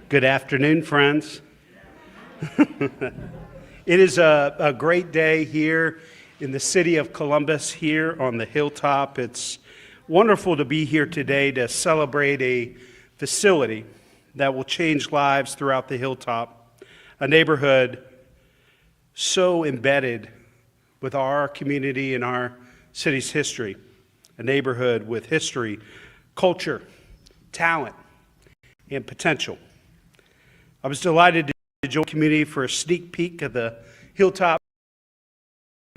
Good afternoon, friends. It is a great day here in the city of Columbus, here on the Hilltop. It's wonderful to be here today to celebrate a facility that will change lives throughout the Hilltop, a neighborhood so embedded with our community and our city's history, a neighborhood with history, culture, talent, and potential. I was delighted to join the community for a sneak peek of the Hilltop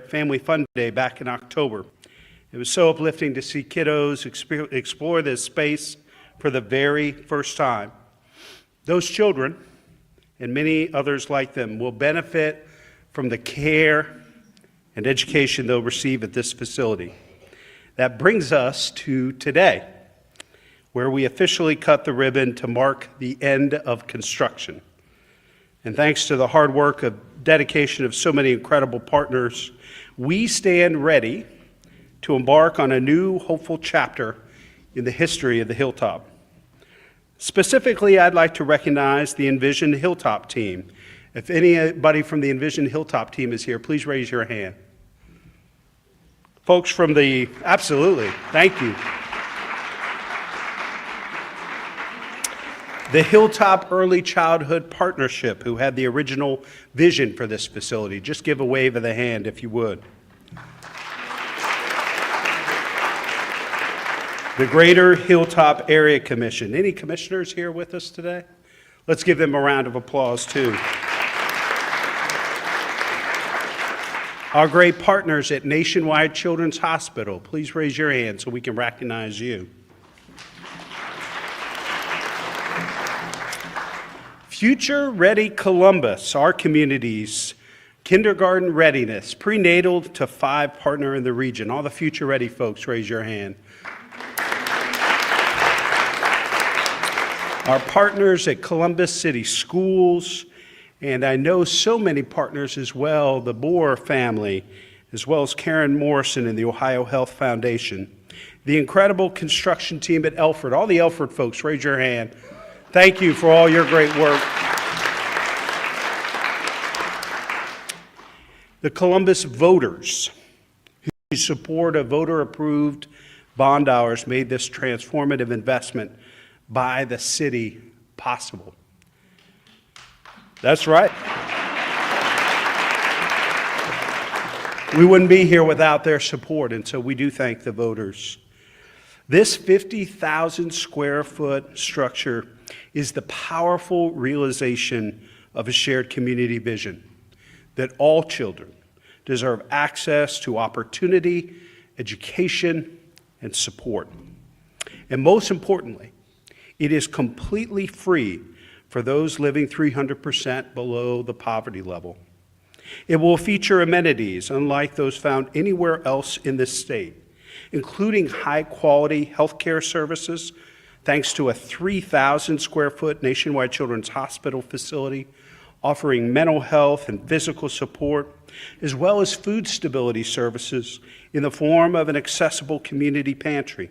Family Fun Day back in October. It was so uplifting to see kiddos explore this space for the very first time. Those children, and many others like them, will benefit from the care and education they'll receive at this facility. That brings us to today, where we officially cut the ribbon to mark the end of construction. And thanks to the hard work and dedication of so many incredible partners, we stand ready to embark on a new hopeful chapter in the history of the Hilltop. Specifically, I'd like to recognize the Envision Hilltop team. If anybody from the Envision Hilltop team is here, please raise your hand. Folks from absolutely, thank you. The Hilltop Early Childhood Partnership, who had the original vision for this facility. Just give a wave of the hand if you would. The Greater Hilltop Area Commission. Any commissioners here with us today? Let's give them a round of applause too. Our great partners at Nationwide Children's Hospital. Please raise your hand so we can recognize you. Future Ready Columbus, our community's kindergarten readiness, prenatal to 5 partner in the region. All the Future Ready folks, raise your hand. Our partners at Columbus City Schools, and I know so many partners as well, the Boer family, as well as Karen Morrison and the Ohio Health Foundation. The incredible construction team at Elford, all the Elford folks, raise your hand. Thank you for all your great work. The Columbus voters, whose support of voter-approved bond dollars made this transformative investment by the city possible. That's right. We wouldn't be here without their support, and so we do thank the voters. This 50,000 square foot structure is the powerful realization of a shared community vision that all children deserve access to opportunity, education, and support. And most importantly, it is completely free for those living 300% below the poverty level. It will feature amenities unlike those found anywhere else in this state, including high-quality healthcare services, thanks to a 3,000 square foot Nationwide Children's Hospital facility offering mental health and physical support, as well as food stability services in the form of an accessible community pantry.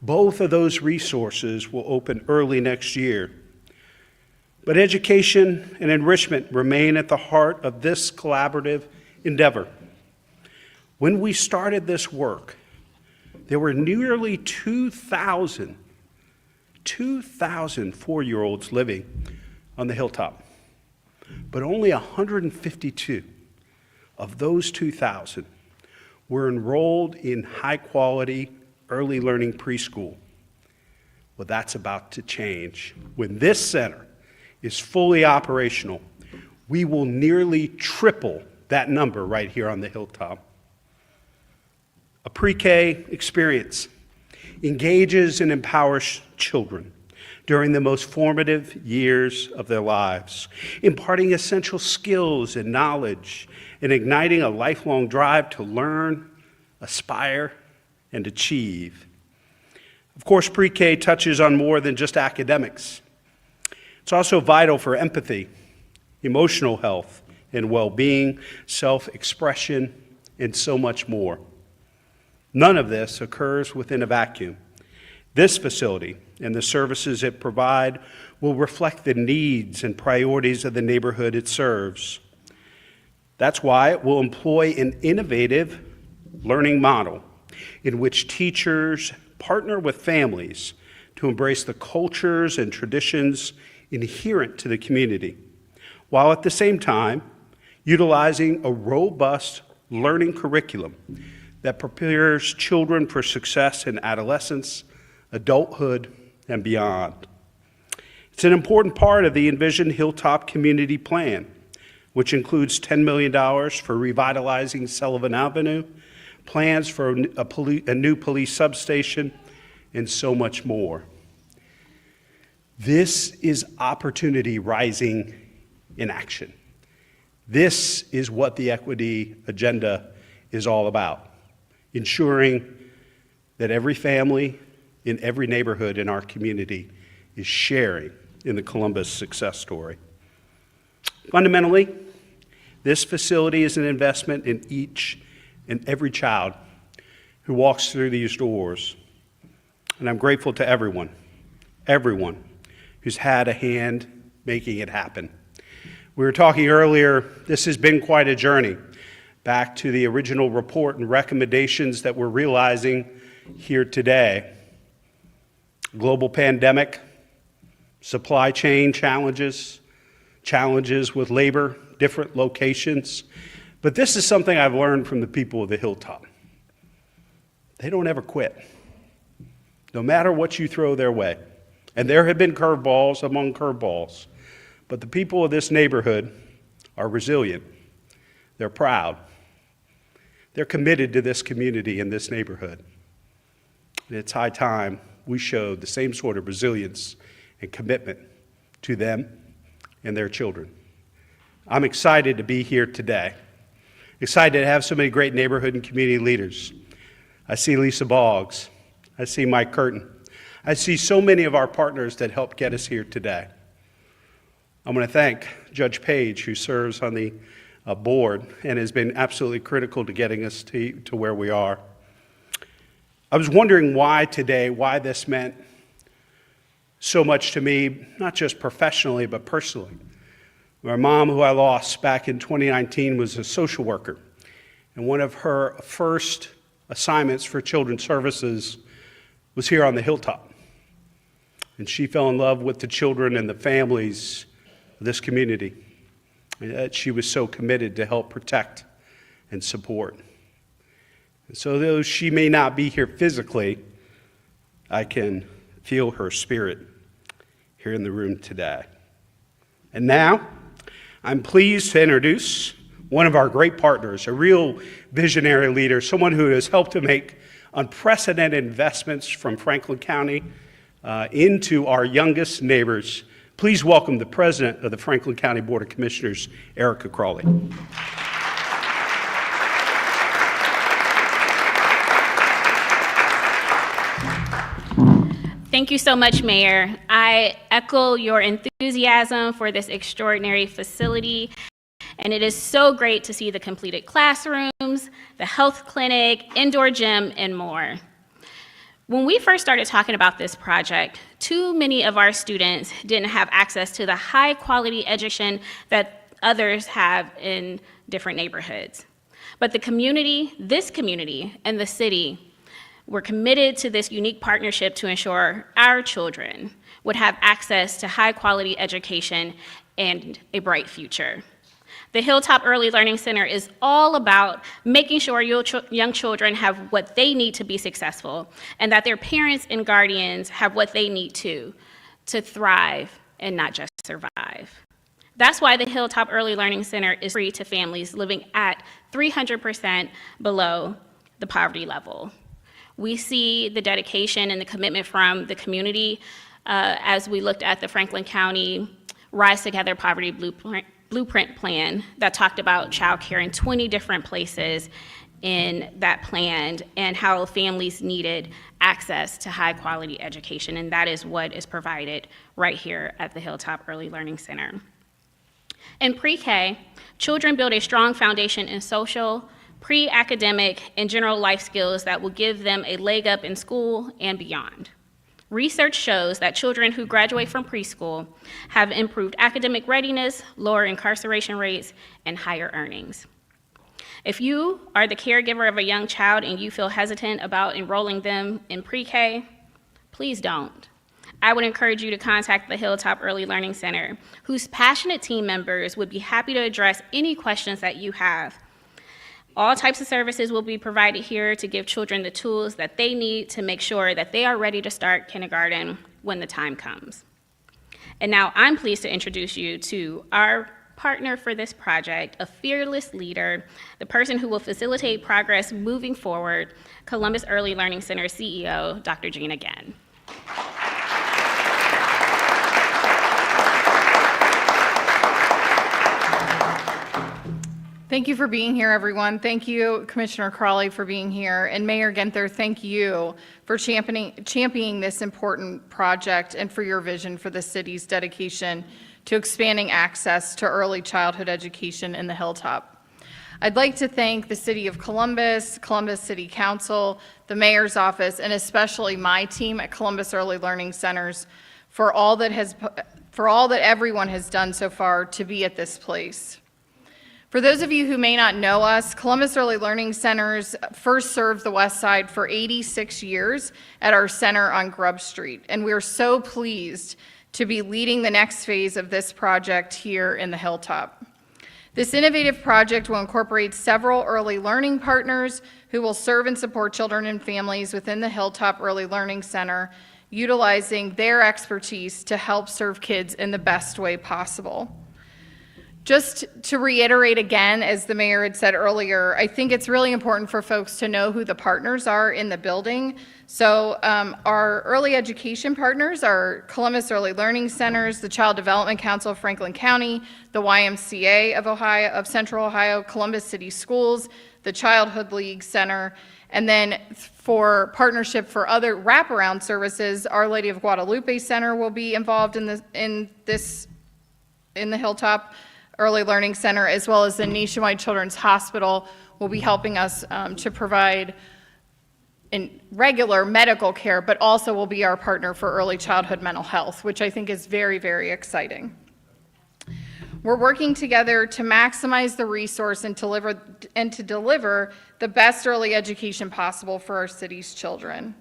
Both of those resources will open early next year. But education and enrichment remain at the heart of this collaborative endeavor. When we started this work, there were nearly 2,000 4-year-olds living on the Hilltop, but only 152 of those 2,000 were enrolled in high-quality early learning preschool. Well, that's about to change. When this center is fully operational, we will nearly triple that number right here on the Hilltop. A pre-K experience engages and empowers children during the most formative years of their lives, imparting essential skills and knowledge and igniting a lifelong drive to learn, aspire, and achieve. Of course, pre-K touches on more than just academics. It's also vital for empathy, emotional health and well-being, self-expression, and so much more. None of this occurs within a vacuum. This facility and the services it provides will reflect the needs and priorities of the neighborhood it serves. That's why it will employ an innovative learning model in which teachers partner with families to embrace the cultures and traditions inherent to the community, while at the same time utilizing a robust learning curriculum that prepares children for success in adolescence, adulthood, and beyond. It's an important part of the envisioned Hilltop Community Plan, which includes $10 million for revitalizing Sullivan Avenue, plans for a new police substation, and so much more. This is opportunity rising in action. This is what the equity agenda is all about, ensuring that every family in every neighborhood in our community is sharing in the Columbus success story. Fundamentally, this facility is an investment in each and every child who walks through these doors. And I'm grateful to everyone who's had a hand making it happen. We were talking earlier, this has been quite a journey back to the original report and recommendations that we're realizing here today. Global pandemic, supply chain challenges with labor, different locations. But this is something I've learned from the people of the Hilltop. They don't ever quit, no matter what you throw their way. And there have been curveballs among curveballs, but the people of this neighborhood are resilient. They're proud. They're committed to this community and this neighborhood. And it's high time we showed the same sort of resilience and commitment to them and their children. I'm excited to be here today. Excited to have so many great neighborhood and community leaders. I see Lisa Boggs. I see Mike Curtin. I see so many of our partners that helped get us here today. I'm going to thank Judge Page, who serves on the board and has been absolutely critical to getting us to where we are. I was wondering why this meant so much to me, not just professionally, but personally. My mom, who I lost back in 2019, was a social worker, and one of her first assignments for Children's Services was here on the Hilltop. And she fell in love with the children and the families of this community. And that she was so committed to help protect and support. And so though she may not be here physically, I can feel her spirit here in the room today. And now, I'm pleased to introduce one of our great partners, a real visionary leader, someone who has helped to make unprecedented investments from Franklin County into our youngest neighbors. Please welcome the president of the Franklin County Board of Commissioners, Erica Crawley. Thank you so much, Mayor. I echo your enthusiasm for this extraordinary facility, and it is so great to see the completed classrooms, the health clinic, indoor gym, and more. When we first started talking about this project, too many of our students didn't have access to the high-quality education that others have in different neighborhoods. But the community, this community, and the city we're committed to this unique partnership to ensure our children would have access to high-quality education and a bright future. The Hilltop Early Learning Center is all about making sure young children have what they need to be successful and that their parents and guardians have what they need to thrive and not just survive. That's why the Hilltop Early Learning Center is free to families living at 300% below the poverty level. We see the dedication and the commitment from the community as we looked at the Franklin County Rise Together Poverty Blueprint Plan that talked about childcare in 20 different places in that plan and how families needed access to high quality education, and that is what is provided right here at the Hilltop Early Learning Center. In pre-K, children build a strong foundation in social, pre-academic, and general life skills that will give them a leg up in school and beyond. Research shows that children who graduate from preschool have improved academic readiness, lower incarceration rates, and higher earnings. If you are the caregiver of a young child and you feel hesitant about enrolling them in pre-K, please don't. I would encourage you to contact the Hilltop Early Learning Center, whose passionate team members would be happy to address any questions that you have. All types of services will be provided here to give children the tools that they need to make sure that they are ready to start kindergarten when the time comes. And now I'm pleased to introduce you to our partner for this project, a fearless leader, the person who will facilitate progress moving forward, Columbus Early Learning Center CEO, Dr. Gina Gann. Thank you for being here, everyone. Thank you, Commissioner Crawley, for being here. And Mayor Ginther, thank you for championing this important project and for your vision for the city's dedication to expanding access to early childhood education in the Hilltop. I'd like to thank the City of Columbus, Columbus City Council, the Mayor's Office, and especially my team at Columbus Early Learning Centers for all that everyone has done so far to be at this place. For those of you who may not know us, Columbus Early Learning Centers first served the West Side for 86 years at our center on Grub Street, and we're so pleased to be leading the next phase of this project here in the Hilltop. This innovative project will incorporate several early learning partners who will serve and support children and families within the Hilltop Early Learning Center, utilizing their expertise to help serve kids in the best way possible. Just to reiterate again, as the mayor had said earlier, I think it's really important for folks to know who the partners are in the building. So our early education partners are Columbus Early Learning Centers, the Child Development Council of Franklin County, the YMCA of Central Ohio, Columbus City Schools, the Childhood League Center, and then for partnership for other wraparound services, Our Lady of Guadalupe Center will be involved in the Hilltop Early Learning Center, as well as the Nationwide Children's Hospital will be helping us to provide in regular medical care, but also will be our partner for early childhood mental health, which I think is very, very exciting. We're working together to maximize the resource and to deliver the best early education possible for our city's children.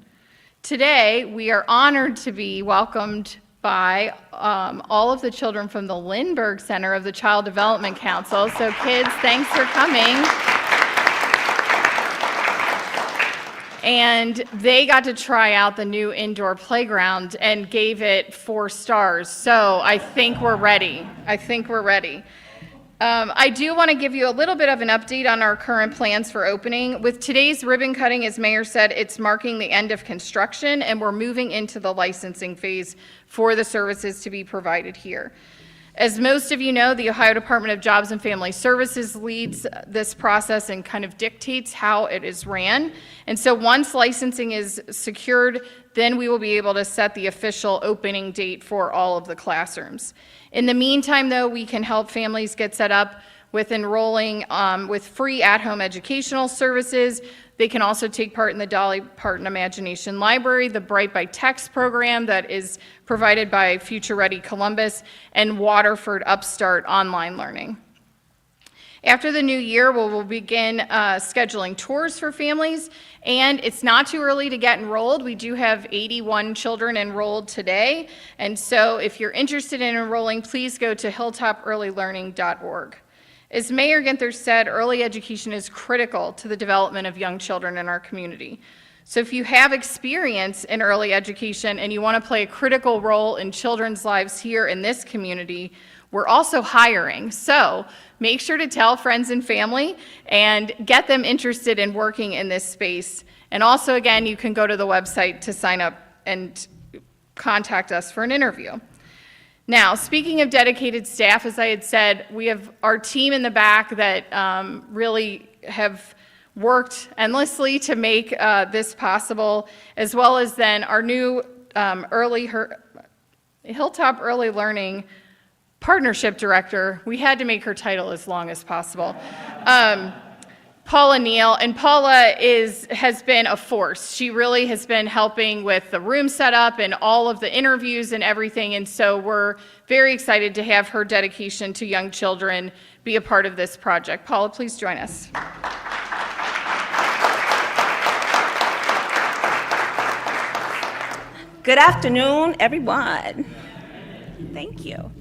Today, we are honored to be welcomed by all of the children from the Lindbergh Center of the Child Development Council. So kids, thanks for coming. And they got to try out the new indoor playground and gave it 4 stars. So I think we're ready. I do want to give you a little bit of an update on our current plans for opening. With today's ribbon cutting, as Mayor said, it's marking the end of construction and we're moving into the licensing phase for the services to be provided here. As most of you know, the Ohio Department of Jobs and Family Services leads this process and kind of dictates how it is ran. And so once licensing is secured, then we will be able to set the official opening date for all of the classrooms. In the meantime, though, we can help families get set up with enrolling with free at-home educational services. They can also take part in the Dolly Parton Imagination Library, the Bright by Text program that is provided by Future Ready Columbus, and Waterford Upstart online learning. After the new year, we'll begin scheduling tours for families, and it's not too early to get enrolled. We do have 81 children enrolled today, and so if you're interested in enrolling, please go to hilltopearlylearning.org. As Mayor Ginther said, early education is critical to the development of young children in our community. So if you have experience in early education and you want to play a critical role in children's lives here in this community, we're also hiring. So make sure to tell friends and family and get them interested in working in this space. And also, again, you can go to the website to sign up and contact us for an interview. Now, speaking of dedicated staff, as I had said, we have our team in the back that really have worked endlessly to make this possible, as well as then our new Hilltop Early Learning Partnership Director. We had to make her title as long as possible. Paula Neal, and Paula has been a force. She really has been helping with the room setup and all of the interviews and everything, and so we're very excited to have her dedication to young children be a part of this project. Paula, please join us. Good afternoon, everyone. Thank you.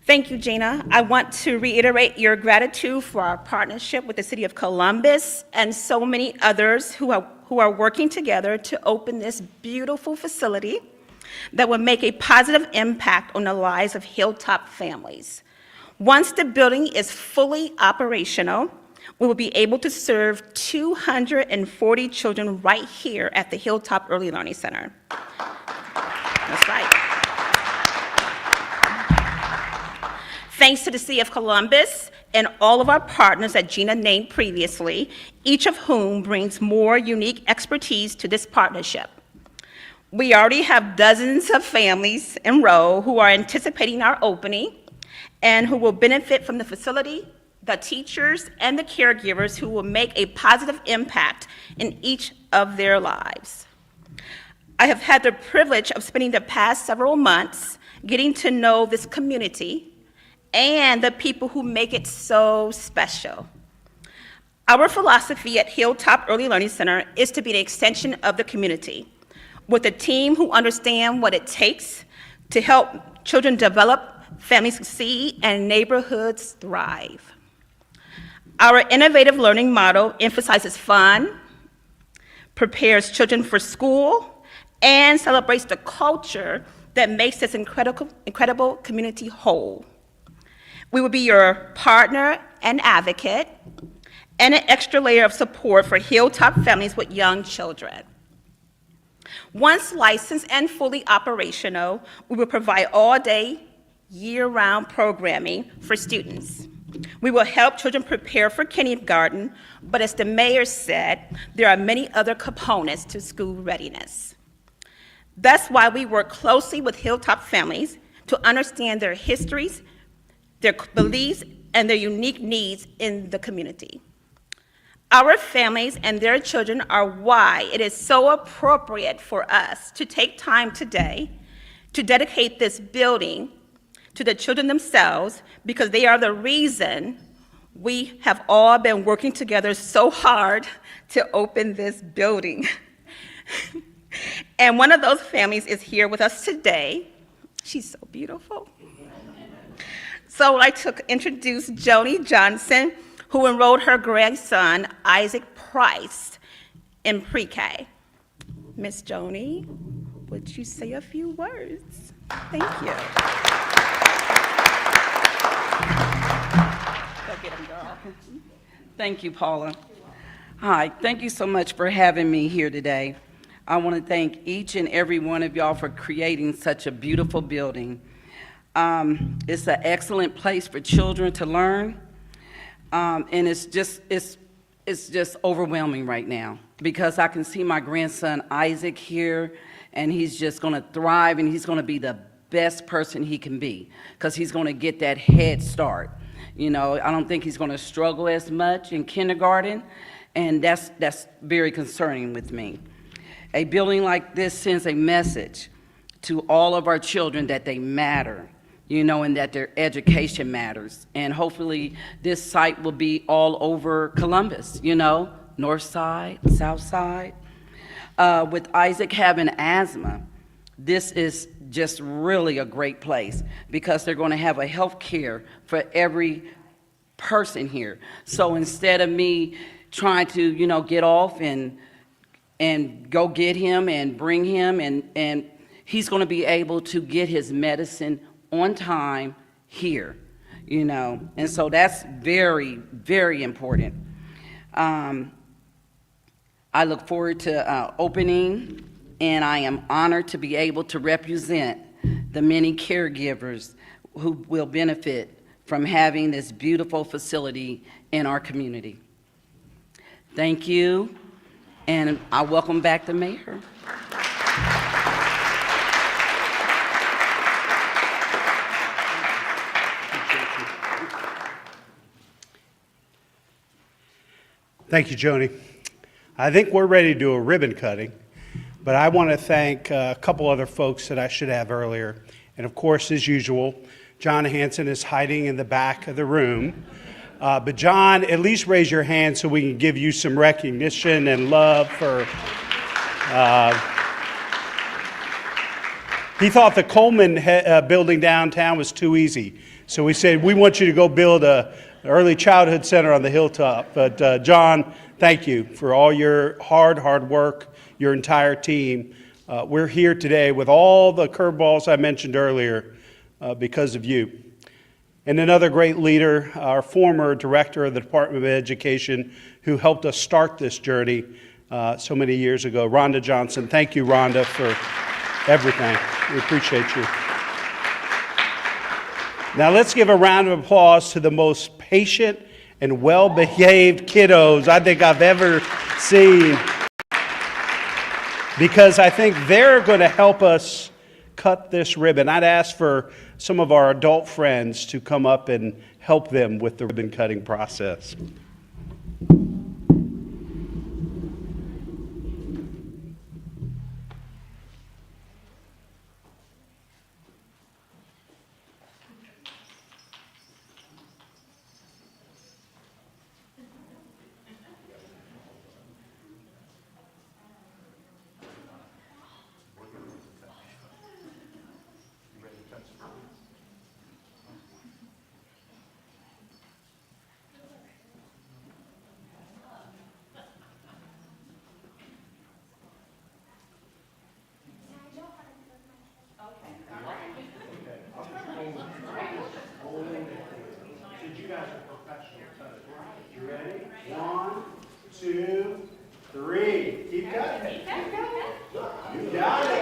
Thank you, Gina. I want to reiterate your gratitude for our partnership with the City of Columbus and so many others who are working together to open this beautiful facility that will make a positive impact on the lives of Hilltop families. Once the building is fully operational, we will be able to serve 240 children right here at the Hilltop Early Learning Center. That's right. Thanks to the City of Columbus and all of our partners that Gina named previously, each of whom brings more unique expertise to this partnership. We already have dozens of families in row who are anticipating our opening and who will benefit from the facility, the teachers, and the caregivers who will make a positive impact in each of their lives. I have had the privilege of spending the past several months getting to know this community and the people who make it so special. Our philosophy at Hilltop Early Learning Center is to be an extension of the community, with a team who understand what it takes to help children develop, families succeed, and neighborhoods thrive. Our innovative learning model emphasizes fun, prepares children for school, and celebrates the culture that makes this incredible community whole. We will be your partner and advocate, and an extra layer of support for Hilltop families with young children. Once licensed and fully operational, we will provide all-day, year-round programming for students. We will help children prepare for kindergarten, but as the mayor said, there are many other components to school readiness. That's why we work closely with Hilltop families to understand their histories, their beliefs, and their unique needs in the community. Our families and their children are why it is so appropriate for us to take time today to dedicate this building to the children themselves, because they are the reason we have all been working together so hard to open this building. And one of those families is here with us today. She's so beautiful. So I'd like to introduce Joni Johnson, who enrolled her grandson, Isaac Price, in pre-K. Miss Joni, would you say a few words? Thank you. Go get him, girl. Thank you, Paula. Hi, thank you so much for having me here today. I want to thank each and every one of y'all for creating such a beautiful building. It's an excellent place for children to learn, and it's just overwhelming right now, because I can see my grandson Isaac here, and he's just going to thrive, and he's going to be the best person he can be, because he's going to get that head start. You know, I don't think he's going to struggle as much in kindergarten, and that's very concerning with me. A building like this sends a message to all of our children that they matter, you know, and that their education matters. And hopefully this site will be all over Columbus, you know, north side, south side. With Isaac having asthma, this is just really a great place, because they're going to have a health care for every person here. So instead of me trying to, you know, get off and go get him and bring him, and he's going to be able to get his medicine on time here, you know, and so that's very, very important. I look forward to opening, and I am honored to be able to represent the many caregivers who will benefit from having this beautiful facility in our community. Thank you, and I welcome back the mayor. Thank you, Joni. I think we're ready to do a ribbon cutting, but I want to thank a couple other folks that I should have earlier. And of course, as usual, John Hanson is hiding in the back of the room. But John, at least raise your hand so we can give you some recognition and love for... he thought the Coleman building downtown was too easy. So we said, we want you to go build an early childhood center on the Hilltop. But John, thank you for all your hard work, your entire team. We're here today with all the curveballs I mentioned earlier because of you. And another great leader, our former director of the Department of Education, who helped us start this journey so many years ago, Rhonda Johnson. Thank you, Rhonda, for everything. We appreciate you. Now let's give a round of applause to the most patient and well-behaved kiddos I think I've ever seen, because I think they're going to help us cut this ribbon. I'd ask for some of our adult friends to come up and help them with the ribbon cutting process. You guys are professional cutters. You ready? 1, 2, 3. Keep cutting. You got it.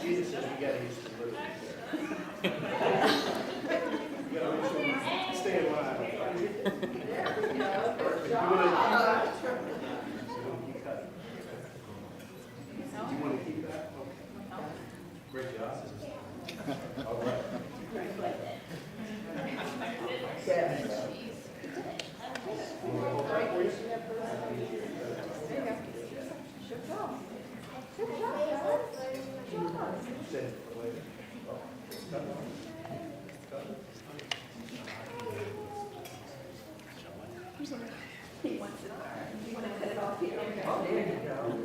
Jesus says we got to use the blue. You got to make sure you stay in line. Great job. All right. He wants it. You want to cut it off here? Oh, there you go.